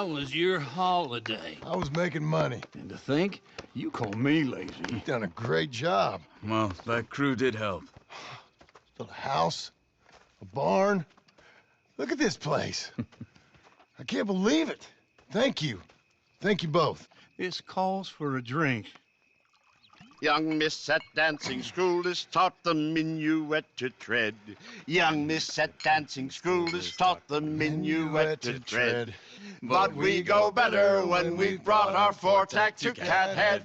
How was your holiday? I was making money. And to think, you call me lazy. You've done a great job. Well, that crew did help. Built a house, a barn. Look at this place. I can't believe it. Thank you. Thank you both. This calls for a drink. Young miss at dancing school is taught the minuet to tread. Young miss at dancing school is taught the minuet to tread. But we go better when we've brought our four-tack to Cathead.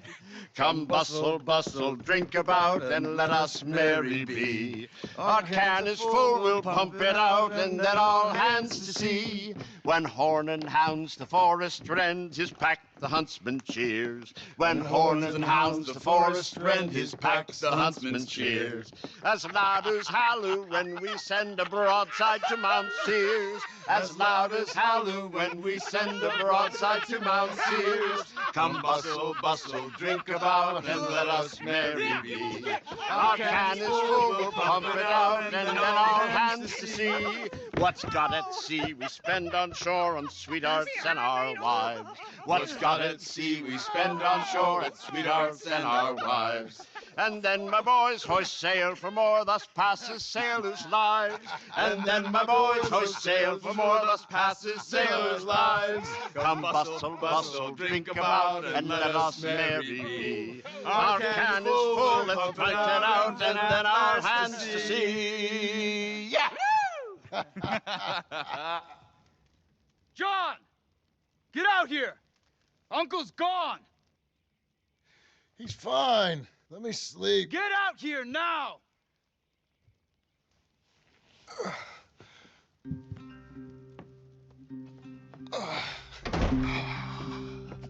Come bustle, bustle, drink about, and let us merry be. Our can is full, we'll pump it out, and then all hands to see. When horn and hounds the forest rend, his pack the huntsman cheers. When horn and hounds the forest rend, his pack the huntsman cheers. As loud as halloo when we send a broadside to Mount Sears. As loud as halloo when we send a broadside to Mount Sears. Come bustle, bustle, drink about, and let us merry be. Our can is full, we'll pump it out, and then all hands to see. What's got at sea we spend on shore on sweethearts and our wives. What's got at sea we spend on shore at sweethearts and our wives. And then my boys hoist sail for more, thus passes sailors' lives. And then my boys hoist sail for more, thus passes sailors' lives. Come bustle, bustle, drink about, and let us merry be. Our can is full, let's fight it out, and then our hands to see. Yeah! John! Get out here! Uncle's gone! He's fine. Let me sleep. Get out here now!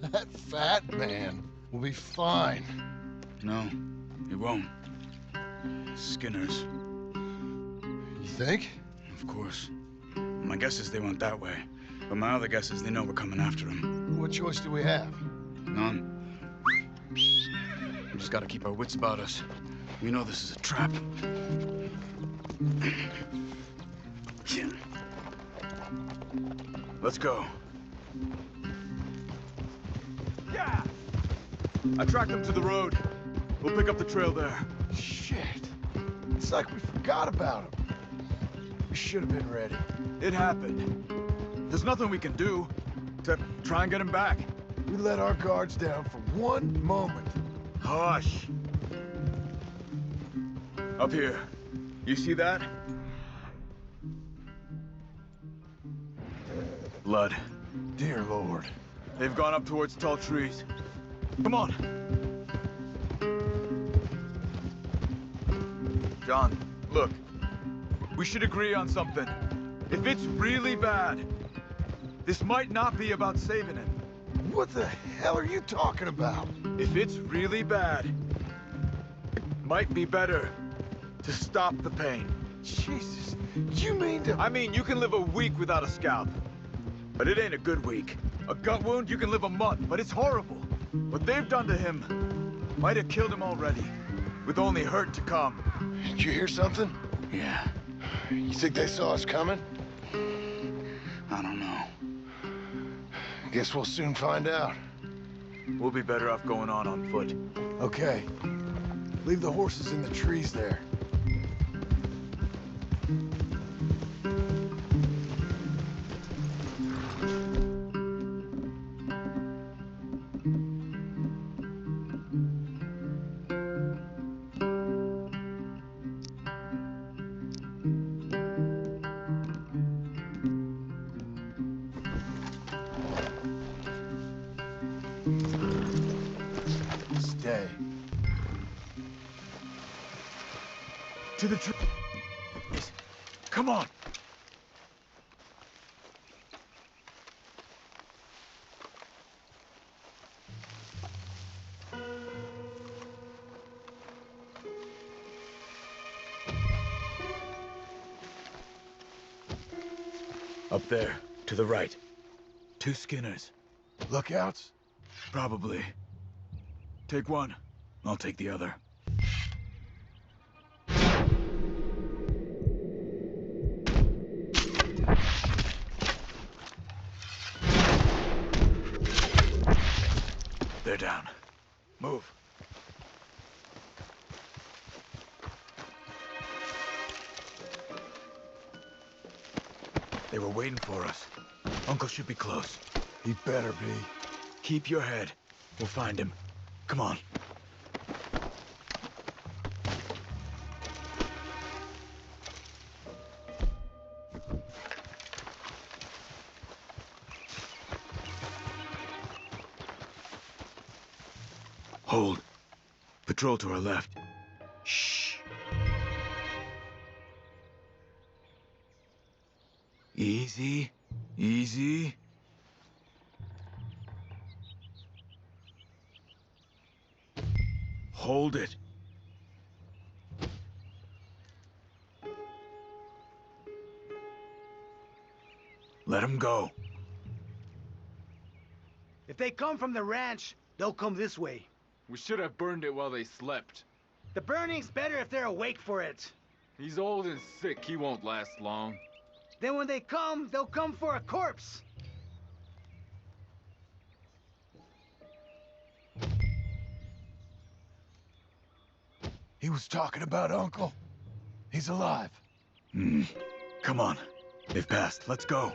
That fat man will be fine. No, he won't. Skinners, You think? of course. My guess is they went that way. But my other guess is they know we're coming after them. What choice do we have? None. We just gotta keep our wits about us. We know this is a trap. Let's go. Yeah! I tracked them to the road. We'll pick up the trail there. Shit. It's like we forgot about him. We should have been ready. It happened. There's nothing we can do except try and get him back. We let our guards down for one moment. Hush. Up here. You see that? Blood. Dear Lord. They've gone up towards tall trees. Come on. John, look. We should agree on something. If it's really bad, this might not be about saving him. What the hell are you talking about? If it's really bad, it might be better to stop the pain. Jesus, you mean to... I mean, you can live a week without a scalp, but it ain't a good week. A gut wound, you can live a month, but it's horrible. What they've done to him might have killed him already, with only hurt to come. Did you hear something? Yeah, You think they saw us coming? I don't know. Guess we'll soon find out. We'll be better off going on foot. Okay. Leave the horses in the trees there. Stay. To the trees. Come on. Up there, to the right. 2 Skinners. Lookouts? Probably. Take one. I'll take the other. Move. They were waiting for us. Uncle should be close. He better be. Keep your head. We'll find him. Come on. Hold. Patrol to our left. Shh. Easy. Easy. Hold it. Let him go. If they come from the ranch, they'll come this way. We should have burned it while they slept. The burning's better if they're awake for it. He's old and sick, he won't last long. Then when they come, they'll come for a corpse. He was talking about Uncle. He's alive. Come on. They've passed. Let's go.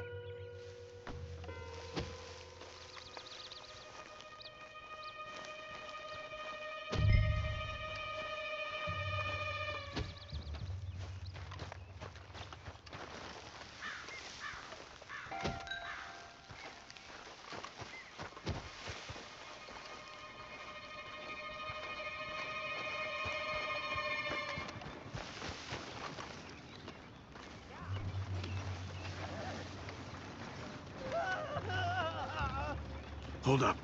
Hold up.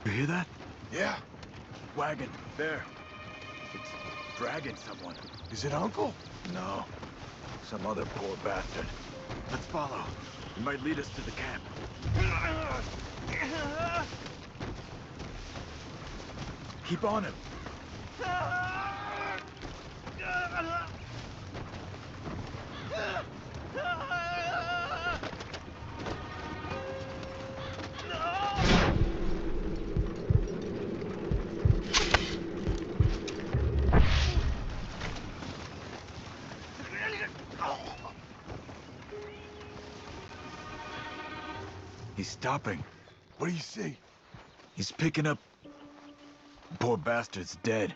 You hear that? Yeah. Wagon. There. It's dragging someone. Is it Uncle? No. Some other poor bastard. Let's follow. It might lead us to the camp. Keep on him. He's stopping. What do you see? He's picking up... Poor bastard's dead.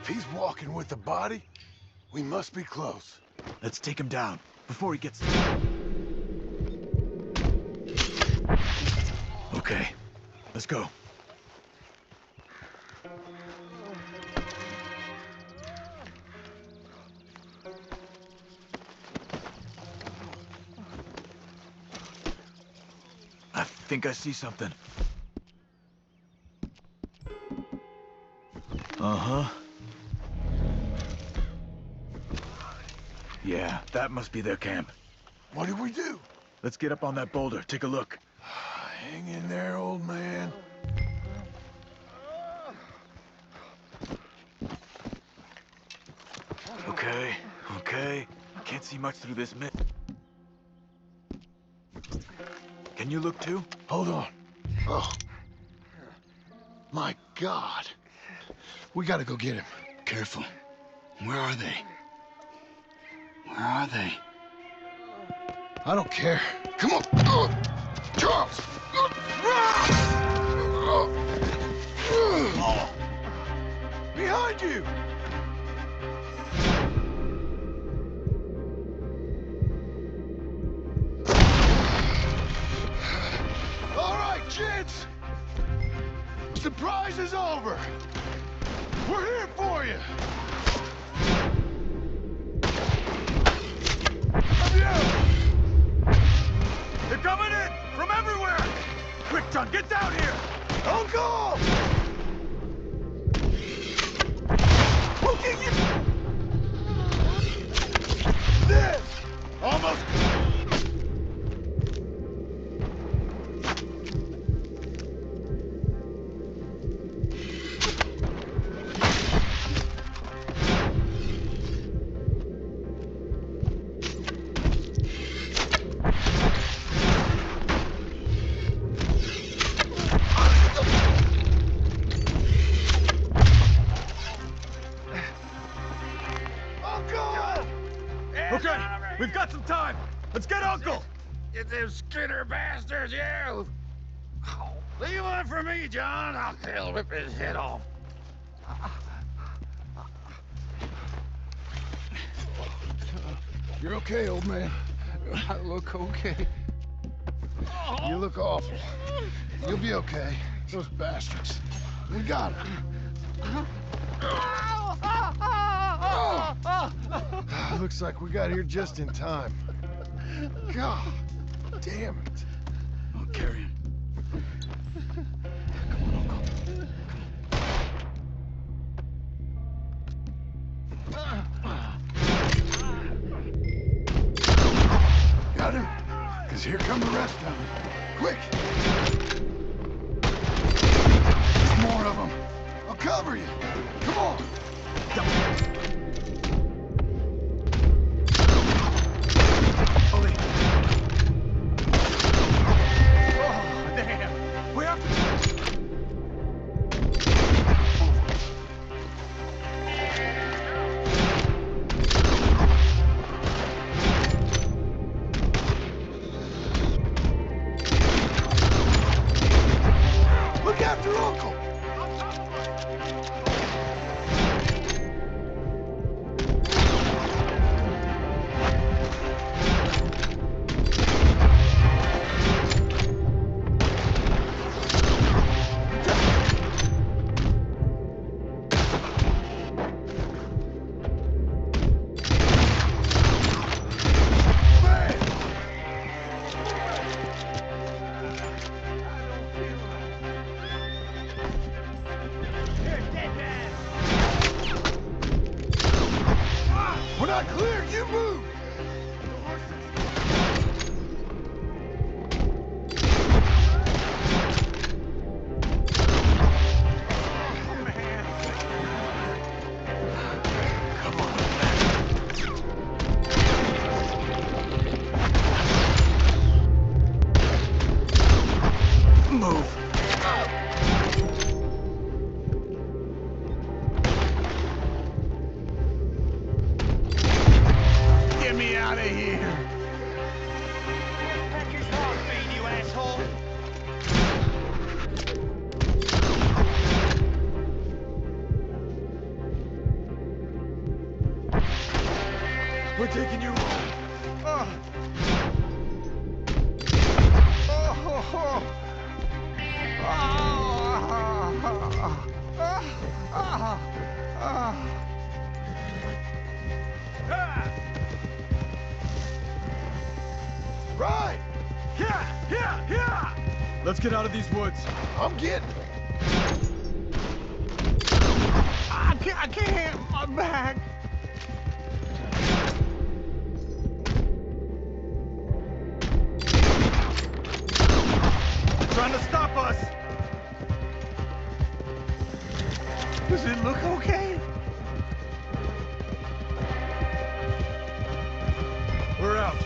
If he's walking with the body, we must be close. Let's take him down before he gets... Okay. Let's go. I think I see something. Uh-huh. Yeah, that must be their camp. What do we do? Let's get up on that boulder, take a look. Hang in there, old man. Okay, okay. Can't see much through this mist. Can you look too? Hold on. Oh. My God. We gotta go get him. Careful. Where are they? Where are they? I don't care. Come on. Charles! Behind you! All right, kids! Surprise is over! We're here for you! They're coming in from everywhere! Quick, John, get down here! Uncle! We'll get you! This! Almost! Okay, we've got some time. Let's get Uncle. You them Skinner bastards, you! Oh, leave one for me, John. I'll rip his head off. You're okay, old man. I look okay. You look awful. You'll be okay. Those bastards. We got him. Looks like we got here just in time. God damn it. I'll carry him. Got him? Because here come the rest of them. Quick! There's more of them. I'll cover you. Come on. Ollie. Oh, damn. We have to... Look after Uncle. We're not clear. You move. Get me out of here. Hacker's heartbeat, you asshole. We're taking you home. Right. Yeah. Let's get out of these woods. I'm getting. I can't. My back. Trying to stop us. Does it look okay? We're out.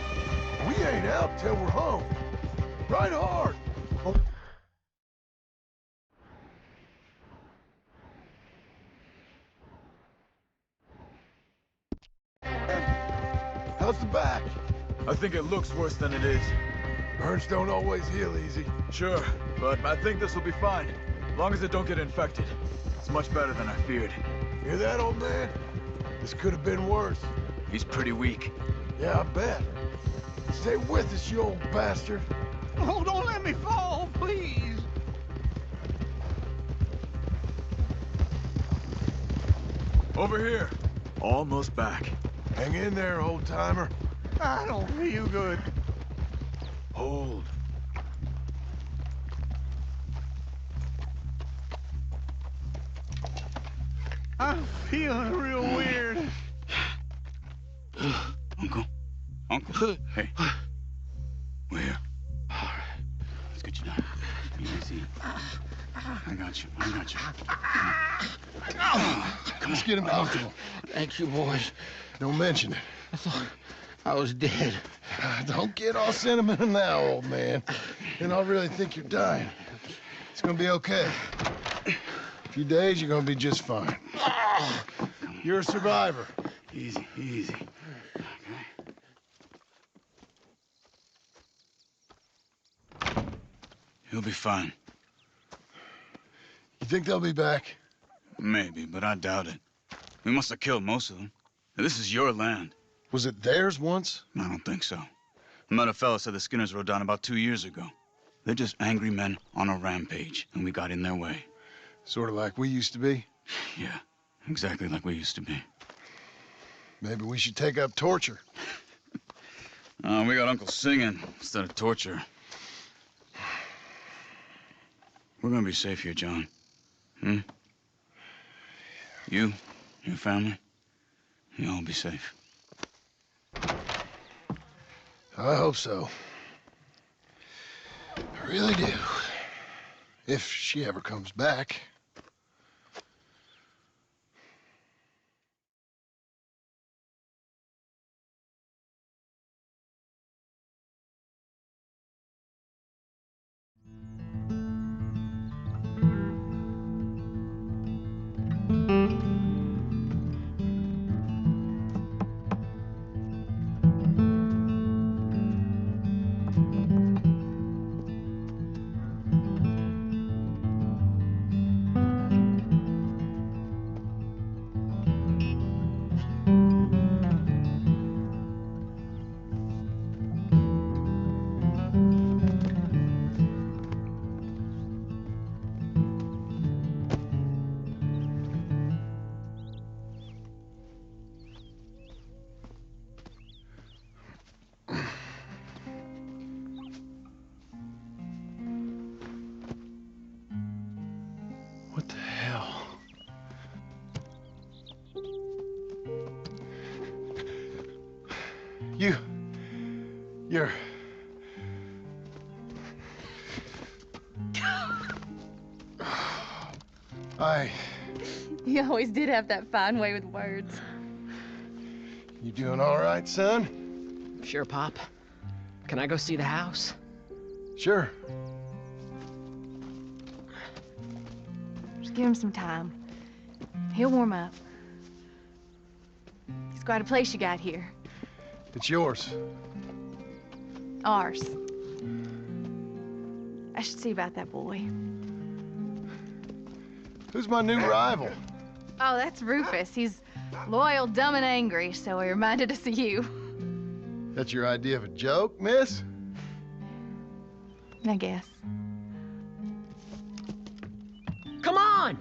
We ain't out till we're home. Right hard. How's the back? I think it looks worse than it is. Burns don't always heal easy. Sure, but I think this will be fine. As long as it don't get infected. It's much better than I feared. Hear that, old man? This could have been worse. He's pretty weak. Yeah, I bet. Stay with us, you old bastard. Oh, don't let me fall, please. Over here. Almost back. Hang in there, old timer. I don't feel good. Hold. I'm feeling real weird. Uncle. Uncle. Hey. We're here. All right. Let's get you down. Easy. I got you. Let's get him comfortable. Thank you, boys. Don't mention it. I thought I was dead. Don't get all sentimental now, old man. And I'll really think you're dying. It's gonna be okay. A few days, you're gonna be just fine. You're a survivor. Easy. Okay. He'll be fine. You think they'll be back? Maybe, but I doubt it. We must have killed most of them. This is your land. Was it theirs once? I don't think so. I met a fella said the Skinners rode down about 2 years ago. They're just angry men on a rampage, and we got in their way. Sort of like we used to be. Yeah, exactly like we used to be. Maybe we should take up torture. We got Uncle singing instead of torture. We're gonna be safe here, John. Hmm? You, your family, you'll all be safe. I hope so. I really do. If she ever comes back. What the hell? You're... You always did have that fine way with words. You doing all right, son? Sure, Pop. Can I go see the house? Sure. Just give him some time. He'll warm up. It's quite a place you got here. It's yours. Ours. I should see about that boy. Who's my new rival? Oh, that's Rufus. He's loyal, dumb, and angry, so he reminded us of you. That's your idea of a joke, miss? I guess. Come on!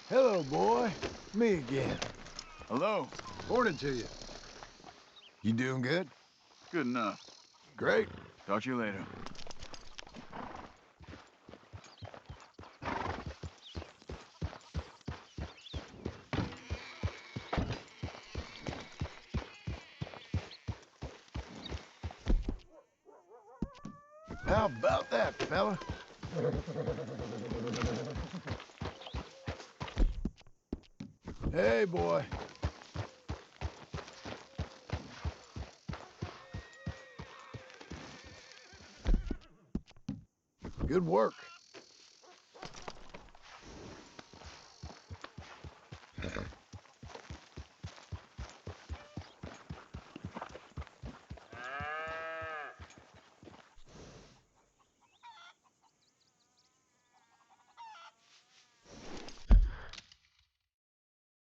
Hello, boy. Me again. Hello. Morning to you. You doing good? Good enough. Great. Talk to you later. How about that, fella? Hey, boy. Good work.